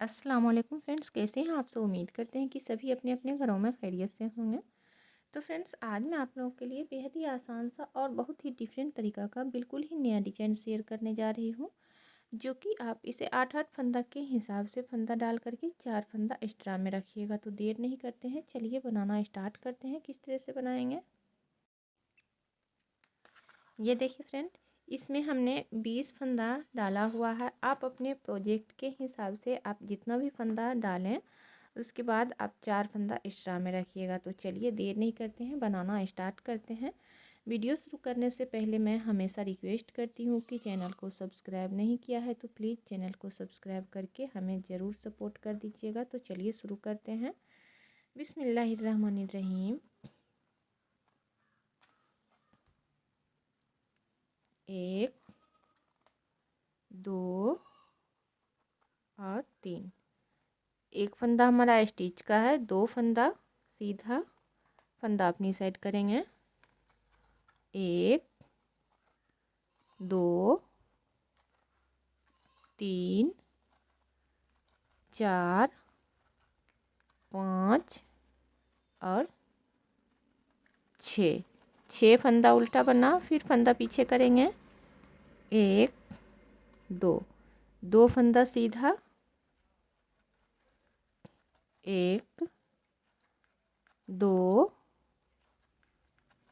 अस्सलाम वालेकुम फ्रेंड्स, कैसे हैं आप सब। उम्मीद करते हैं कि सभी अपने अपने घरों में खैरियत से होंगे। तो फ्रेंड्स, आज मैं आप लोगों के लिए बेहद ही आसान सा और बहुत ही डिफरेंट तरीका का बिल्कुल ही नया डिजाइन शेयर करने जा रही हूँ, जो कि आप इसे 8-8 फंदा के हिसाब से फंदा डाल करके 4 फंदा एक्स्ट्रा में रखिएगा। तो देर नहीं करते हैं, चलिए बनाना स्टार्ट करते हैं। किस तरह से बनाएंगे ये देखिए फ्रेंड, इसमें हमने 20 फंदा डाला हुआ है। आप अपने प्रोजेक्ट के हिसाब से आप जितना भी फंदा डालें, उसके बाद आप 4 फंदा एक्स्ट्रा में रखिएगा। तो चलिए देर नहीं करते हैं, बनाना स्टार्ट करते हैं। वीडियो शुरू करने से पहले मैं हमेशा रिक्वेस्ट करती हूँ कि चैनल को सब्सक्राइब नहीं किया है तो प्लीज़ चैनल को सब्सक्राइब करके हमें ज़रूर सपोर्ट कर दीजिएगा। तो चलिए शुरू करते हैं। बिस्मिल्लाहिर्रहमानिर्रहीम। 1 2 और 3। एक फंदा हमारा स्टिच का है, 2 फंदा सीधा फंदा अपनी साइड करेंगे। 1 2 3 4 5 और 6 फंदा उल्टा बना, फिर फंदा पीछे करेंगे। 1 2 फंदा सीधा, 1 2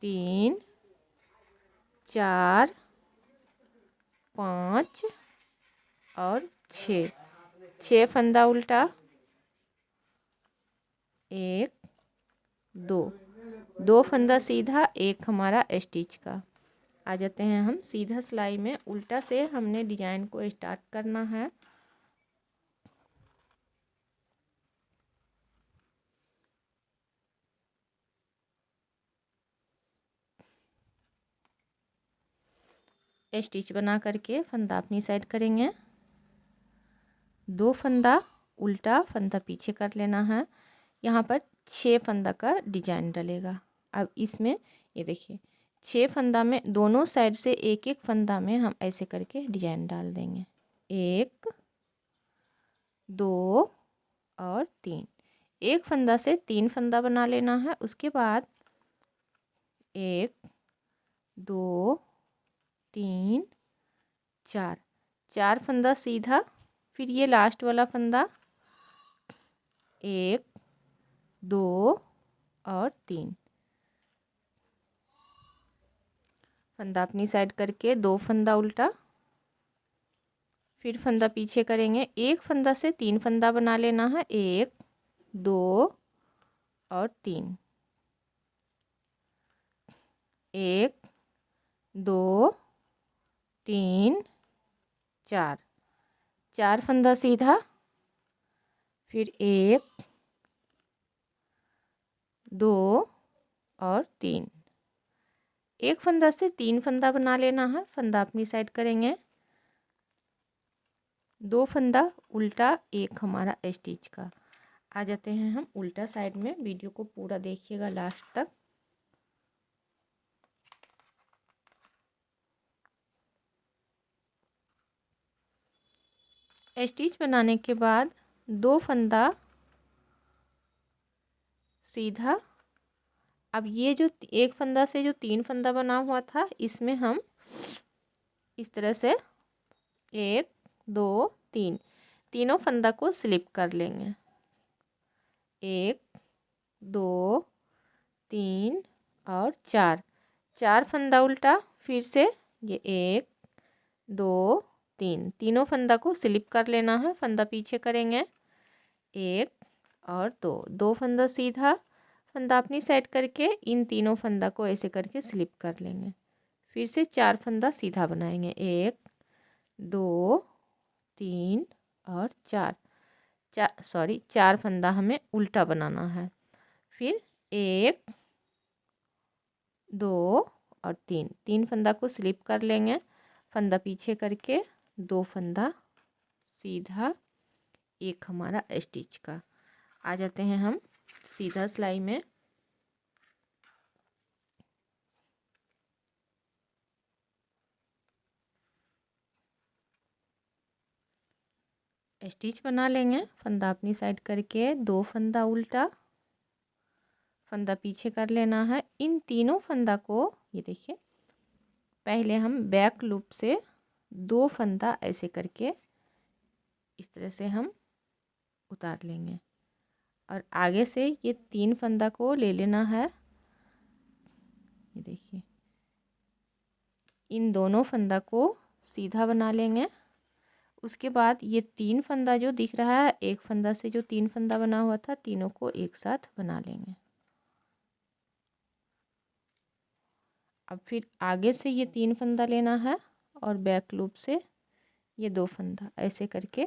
3 4 5 और 6 फंदा उल्टा। 1 2 फंदा सीधा, एक हमारा स्टिच का। आ जाते हैं हम सीधा सिलाई में। उल्टा से हमने डिजाइन को स्टार्ट करना है। स्टिच बना करके फंदा अपनी साइड करेंगे। 2 फंदा उल्टा, फंदा पीछे कर लेना है। यहाँ पर 6 फंदा का डिजाइन डलेगा। अब इसमें ये देखिए, 6 फंदा में दोनों साइड से एक एक फंदा में हम ऐसे करके डिजाइन डाल देंगे। 1 2 और 3। एक फंदा से 3 फंदा बना लेना है। उसके बाद 1 2 3 4 फंदा सीधा, फिर ये लास्ट वाला फंदा। 1 2 और 3 फंदा अपनी साइड करके 2 फंदा उल्टा, फिर फंदा पीछे करेंगे। एक फंदा से 3 फंदा बना लेना है। 1 2 और 3। 1 2 3 4 फंदा सीधा, फिर 1 2 और 3। एक फंदा से 3 फंदा बना लेना है। फंदा अपनी साइड करेंगे। 2 फंदा उल्टा, एक हमारा स्टिच का। आ जाते हैं हम उल्टा साइड में। वीडियो को पूरा देखिएगा लास्ट तक। स्टिच बनाने के बाद 2 फंदा सीधा। अब ये जो एक फंदा से जो 3 फंदा बना हुआ था, इसमें हम इस तरह से 1 2 3 तीनों फंदा को स्लिप कर लेंगे। 1 2 3 और 4 फंदा उल्टा, फिर से ये 1 2 3 तीनों फंदा को स्लिप कर लेना है। फंदा पीछे करेंगे। 1 और 2 फंदा सीधा, फंदा अपनी साइड करके इन तीनों फंदा को ऐसे करके स्लिप कर लेंगे। फिर से 4 फंदा सीधा बनाएंगे। 1 2 3 और 4 फंदा हमें उल्टा बनाना है। फिर 1 2 और 3 फंदा को स्लिप कर लेंगे। फंदा पीछे करके 2 फंदा सीधा, एक हमारा स्टिच का। आ जाते हैं हम सीधा सिलाई में। स्टिच बना लेंगे। फंदा अपनी साइड करके 2 फंदा उल्टा, फंदा पीछे कर लेना है। इन तीनों फंदा को ये देखिए, पहले हम बैक लूप से 2 फंदा ऐसे करके इस तरह से हम उतार लेंगे और आगे से ये 3 फंदा को ले लेना है। ये देखिए, इन दोनों फंदा को सीधा बना लेंगे। उसके बाद ये 3 फंदा जो दिख रहा है, एक फंदा से जो 3 फंदा बना हुआ था, तीनों को एक साथ बना लेंगे। अब फिर आगे से ये 3 फंदा लेना है और बैक लूप से ये 2 फंदा ऐसे करके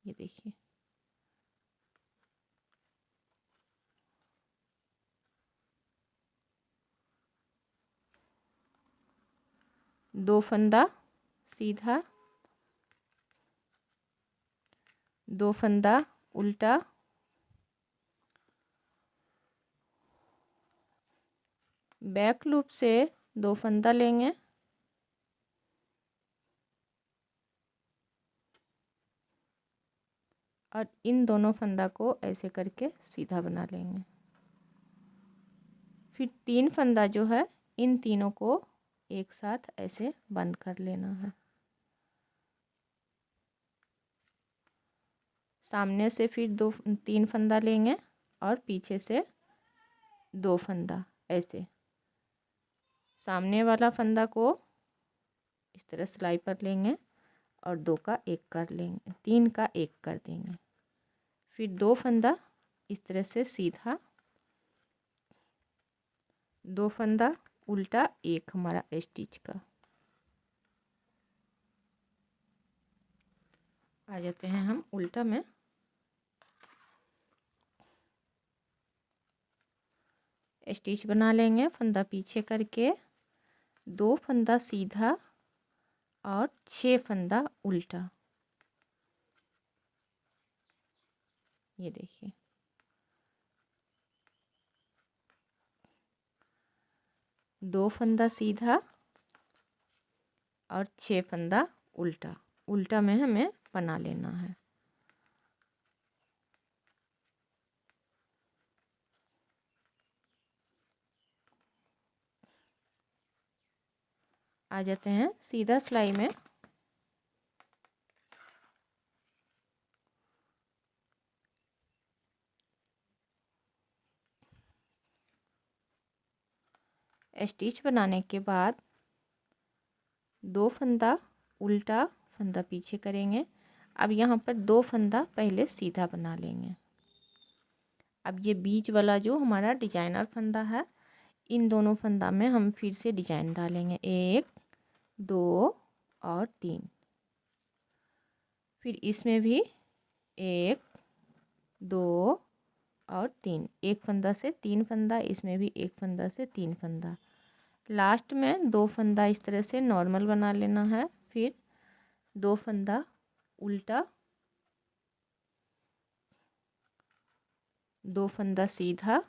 ये देखिए, दो फंदा सीधा, 2 फंदा उल्टा, बैक लूप से 2 फंदा लेंगे और इन दोनों फंदा को ऐसे करके सीधा बना लेंगे। फिर 3 फंदा जो है, इन तीनों को एक साथ ऐसे बंद कर लेना है। सामने से फिर 3 फंदा लेंगे और पीछे से 2 फंदा ऐसे। सामने वाला फंदा को इस तरह सिलाई पर लेंगे और 2 का 1 कर लेंगे, 3 का 1 कर देंगे। फिर 2 फंदा इस तरह से सीधा, 2 फंदा उल्टा, 1 हमारा स्टिच का। आ जाते हैं हम उल्टा में। स्टिच बना लेंगे। फंदा पीछे करके 2 फंदा सीधा और 6 फंदा उल्टा। ये देखिए, 2 फंदा सीधा और 6 फंदा उल्टा। उल्टा में हमें बना लेना है। आ जाते हैं सीधा सिलाई में। स्टिच बनाने के बाद 2 फंदा उल्टा, फंदा पीछे करेंगे। अब यहाँ पर 2 फंदा पहले सीधा बना लेंगे। अब ये बीच वाला जो हमारा डिजाइनर फंदा है, इन दोनों फंदा में हम फिर से डिजाइन डालेंगे, 1 2 और 3। फिर इसमें भी 1 2 और 3, एक फंदा से 3 फंदा, इसमें भी एक फंदा से 3 फंदा। लास्ट में 2 फंदा इस तरह से नॉर्मल बना लेना है। फिर 2 फंदा उल्टा, 2 फंदा सीधा।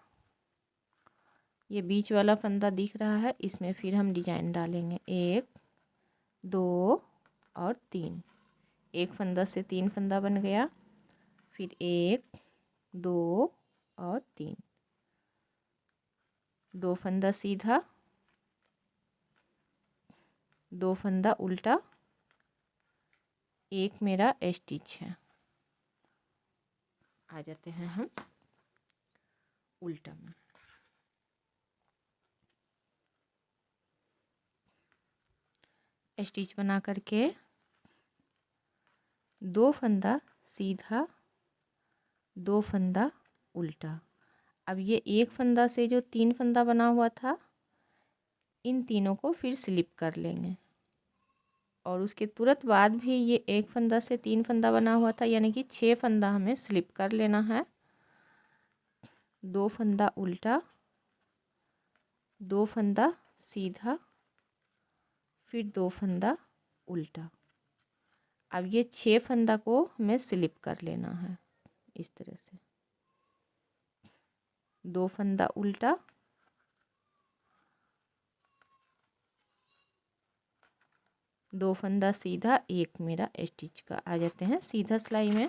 ये बीच वाला फंदा दिख रहा है, इसमें फिर हम डिजाइन डालेंगे, 1 2 और 3। एक फंदा से 3 फंदा बन गया। फिर 1 2 और 3, 2 फंदा सीधा, 2 फंदा उल्टा, 1 मेरा स्टिच है। आ जाते हैं हम उल्टा में। स्टिच बना करके 2 फंदा सीधा, 2 फंदा उल्टा। अब ये एक फंदा से जो 3 फंदा बना हुआ था, इन तीनों को फिर स्लिप कर लेंगे और उसके तुरंत बाद भी ये एक फंदा से 3 फंदा बना हुआ था, यानी कि 6 फंदा हमें स्लिप कर लेना है। 2 फंदा उल्टा, 2 फंदा सीधा, फिर 2 फंदा उल्टा। अब ये 6 फंदा को हमें स्लिप कर लेना है इस तरह से, 2 फंदा उल्टा, दो फंदा सीधा, एक मेरा स्टिच का। आ जाते हैं सीधा सिलाई में।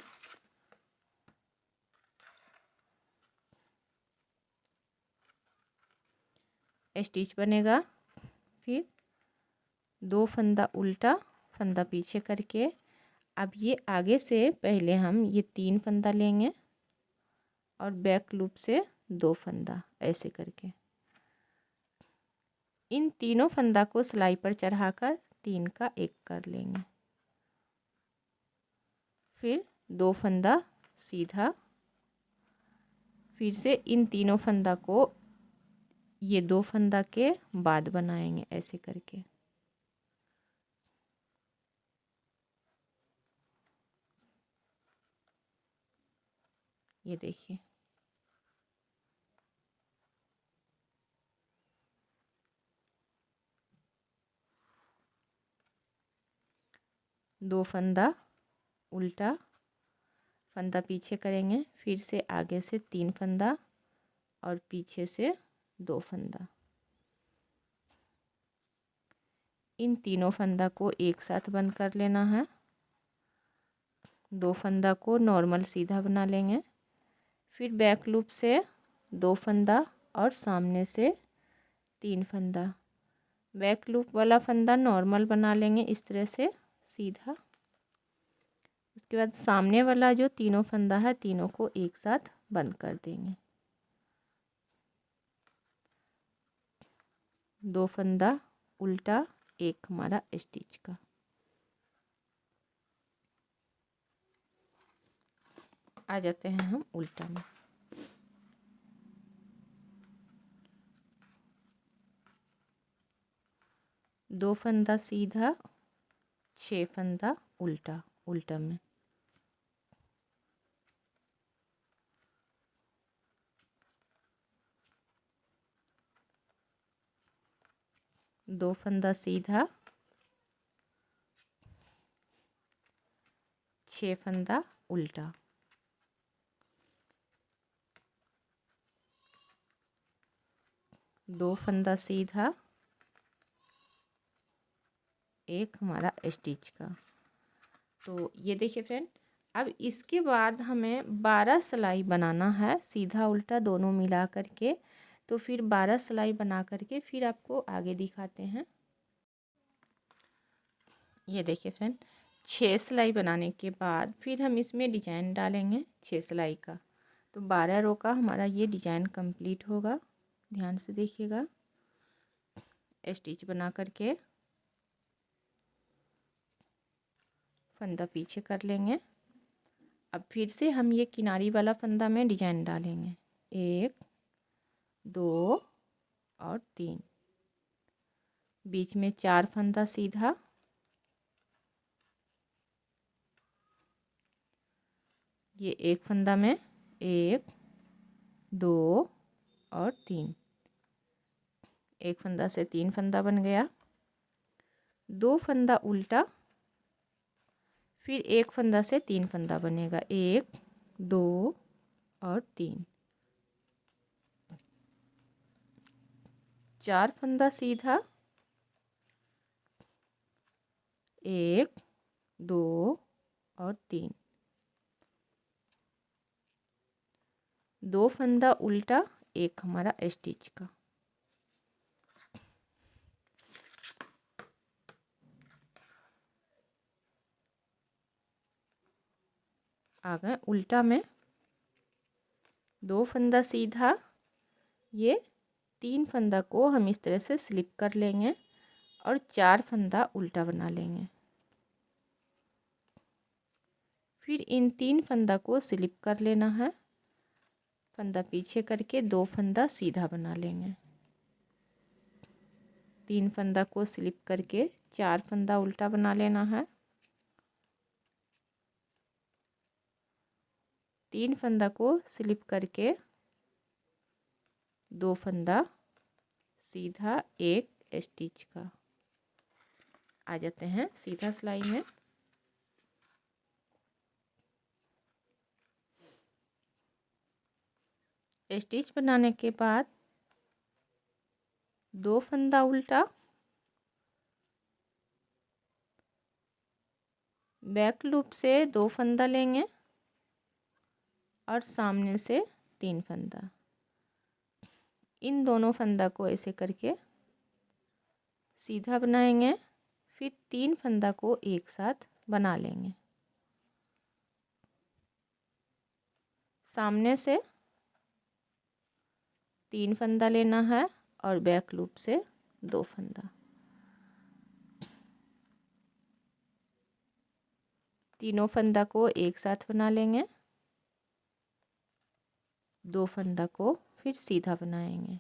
स्टिच बनेगा, फिर दो फंदा उल्टा, फंदा पीछे करके। अब ये आगे से पहले हम ये 3 फंदा लेंगे और बैक लूप से 2 फंदा, ऐसे करके इन तीनों फंदा को सिलाई पर चढ़ाकर 3 का 1 कर लेंगे। फिर 2 फंदा सीधा, फिर से इन तीनों फंदा को ये 2 फंदा के बाद बनाएंगे, ऐसे करके। ये देखिए, दो फंदा उल्टा, फंदा पीछे करेंगे, फिर से आगे से 3 फंदा और पीछे से 2 फंदा। इन तीनों फंदा को एक साथ बंद कर लेना है। 2 फंदा को नॉर्मल सीधा बना लेंगे, फिर बैक लूप से 2 फंदा और सामने से 3 फंदा। बैक लूप वाला फंदा नॉर्मल बना लेंगे इस तरह से सीधा। उसके बाद सामने वाला जो तीनों फंदा है, तीनों को एक साथ बंद कर देंगे। 2 फंदा उल्टा, एक हमारा स्टिच का। आ जाते हैं हम उल्टा में। दो फंदा सीधा, 6 फंदा उल्टा, उल्टा में। दो फंदा सीधा, 6 फंदा उल्टा। दो फंदा सीधा, एक हमारा स्टिच का। तो ये देखिए फ्रेंड, अब इसके बाद हमें 12 सिलाई बनाना है, सीधा उल्टा दोनों मिला करके। तो फिर 12 सिलाई बना करके फिर आपको आगे दिखाते हैं। ये देखिए फ्रेंड, 6 सिलाई बनाने के बाद फिर हम इसमें डिजाइन डालेंगे 6 सिलाई का। तो 12 रो का हमारा ये डिजाइन कंप्लीट होगा। ध्यान से देखिएगा। स्टिच बना करके फंदा पीछे कर लेंगे। अब फिर से हम ये किनारी वाला फंदा में डिजाइन डालेंगे, 1 2 और 3। बीच में 4 फंदा सीधा, ये एक फंदा में 1 2 और 3। एक फंदा से 3 फंदा बन गया। 2 फंदा उल्टा, फिर एक फंदा से 3 फंदा बनेगा, 1 2 और 3। 4 फंदा सीधा, 1 2 और 3। 2 फंदा उल्टा, एक हमारा स्टिच का। आ गए उल्टा में। 2 फंदा सीधा, ये 3 फंदा को हम इस तरह से स्लिप कर लेंगे और 4 फंदा उल्टा बना लेंगे। फिर इन 3 फंदा को स्लिप कर लेना है, फंदा पीछे करके 2 फंदा सीधा बना लेंगे। 3 फंदा को स्लिप करके 4 फंदा उल्टा बना लेना है। 3 फंदा को स्लिप करके 2 फंदा सीधा, एक स्टिच का। आ जाते हैं सीधा सिलाई में। स्टिच बनाने के बाद 2 फंदा उल्टा, बैक लूप से 2 फंदा लेंगे और सामने से 3 फंदा। इन दोनों फंदा को ऐसे करके सीधा बनाएंगे, फिर 3 फंदा को एक साथ बना लेंगे। सामने से 3 फंदा लेना है और बैक लूप से 2 फंदा। तीनों फंदा को एक साथ बना लेंगे, 2 फंदा को फिर सीधा बनाएंगे।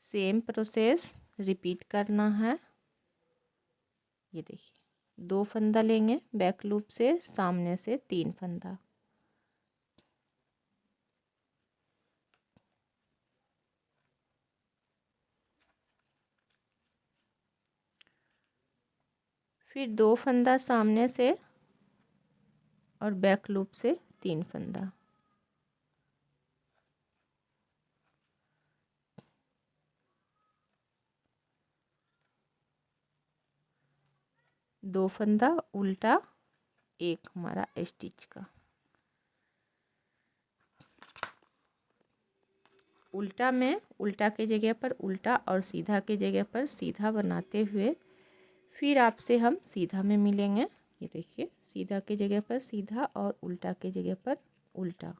सेम प्रोसेस रिपीट करना है। ये देखिए 2 फंदा लेंगे बैक लूप से, सामने से 3 फंदा। फिर 2 फंदा सामने से और बैक लूप से 3 फंदा। दो फंदा उल्टा, एक हमारा स्टिच का। उल्टा में उल्टा के जगह पर उल्टा और सीधा के जगह पर सीधा बनाते हुए फिर आपसे हम सीधा में मिलेंगे। ये देखिए सीधा के जगह पर सीधा और उल्टा के जगह पर उल्टा।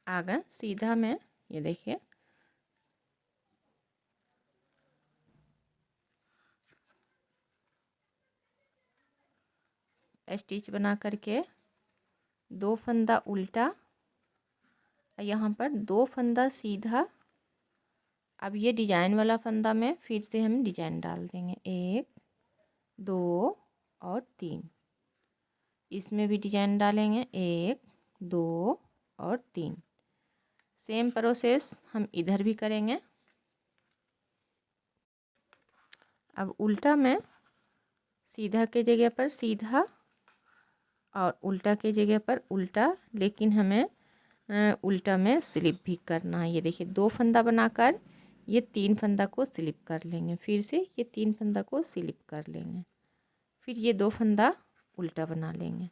आगे सीधा में ये देखिए स्टिच बना करके 2 फंदा उल्टा, यहाँ पर 2 फंदा सीधा। अब ये डिजाइन वाला फंदा में फिर से हम डिजाइन डाल देंगे, 1 2 और 3। इसमें भी डिजाइन डालेंगे 1 2 और 3। सेम प्रोसेस हम इधर भी करेंगे। अब उल्टा में सीधा के जगह पर सीधा और उल्टा के जगह पर उल्टा, लेकिन हमें उल्टा में स्लिप भी करना है। ये देखिए 2 फंदा बनाकर ये 3 फंदा को स्लिप कर लेंगे, फिर से ये 3 फंदा को स्लिप कर लेंगे, फिर ये 2 फंदा उल्टा बना लेंगे,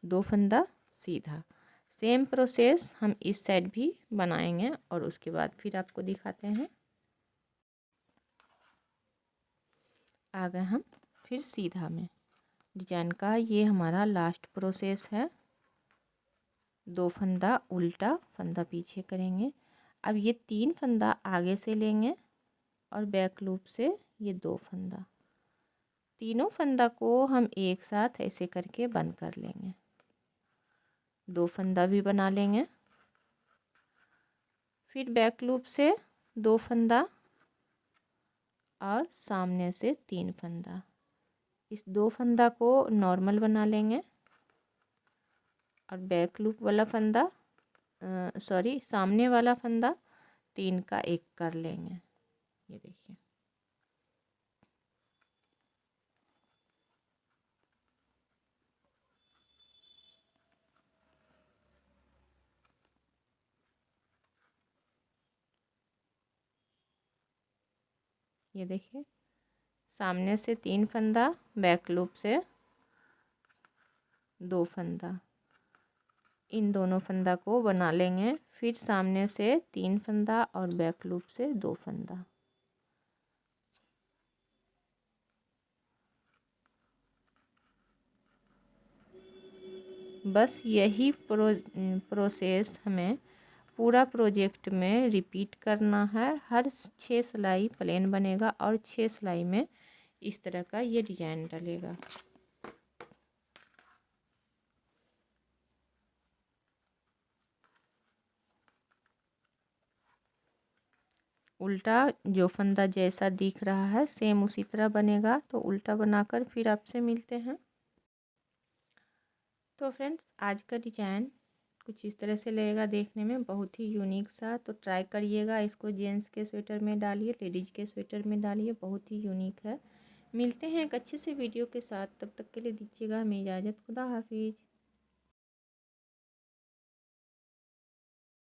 2 फंदा सीधा। सेम प्रोसेस हम इस साइड भी बनाएंगे और उसके बाद फिर आपको दिखाते हैं। आ गए हम फिर सीधा में डिजाइन का। ये हमारा लास्ट प्रोसेस है। 2 फंदा उल्टा, फंदा पीछे करेंगे। अब ये 3 फंदा आगे से लेंगे और बैक लूप से ये 2 फंदा। तीनों फंदा को हम एक साथ ऐसे करके बंद कर लेंगे, 2 फंदा भी बना लेंगे। फिर बैक लूप से 2 फंदा और सामने से 3 फंदा। इस 2 फंदा को नॉर्मल बना लेंगे और बैक लूप वाला फंदा सॉरी सामने वाला फंदा 3 का 1 कर लेंगे। ये देखिए ये देखिए सामने से 3 फंदा, बैक लूप से 2 फंदा। इन दोनों फंदा को बना लेंगे, फिर सामने से 3 फंदा और बैक लूप से 2 फंदा। बस यही प्रोसेस हमें पूरा प्रोजेक्ट में रिपीट करना है। हर 6 सिलाई प्लेन बनेगा और 6 सिलाई में इस तरह का ये डिजाइन डलेगा। उल्टा जो फंदा जैसा दिख रहा है सेम उसी तरह बनेगा, तो उल्टा बनाकर फिर आपसे मिलते हैं। तो फ्रेंड्स आज का डिजाइन कुछ इस तरह से लगेगा, देखने में बहुत ही यूनिक सा। तो ट्राई करिएगा, इसको जेंट्स के स्वेटर में डालिए, लेडीज़ के स्वेटर में डालिए, बहुत ही यूनिक है। मिलते हैं एक अच्छे से वीडियो के साथ, तब तक के लिए दीजिएगा हमें इजाज़त। खुदा हाफिज़।